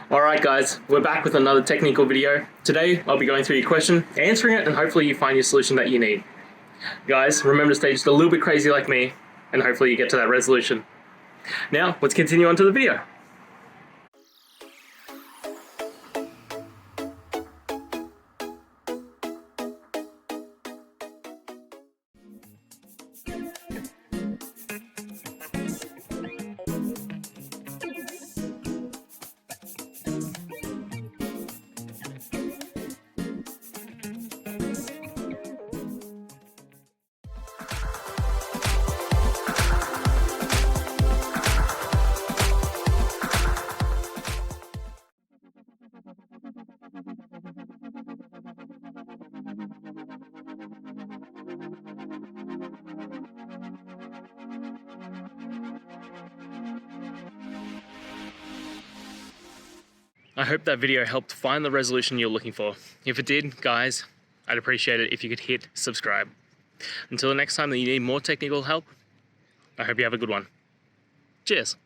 Alright guys, we're back with another technical video. Today I'll be going through your question, answering it, and hopefully you find your solution that you need. Guys, remember to stay just a little bit crazy like me, and hopefully you get to that resolution. Now, let's continue on to the video. I hope that video helped find the resolution you're looking for. If it did, guys, I'd appreciate it if you could hit subscribe. Until the next time that you need more technical help, I hope you have a good one. Cheers.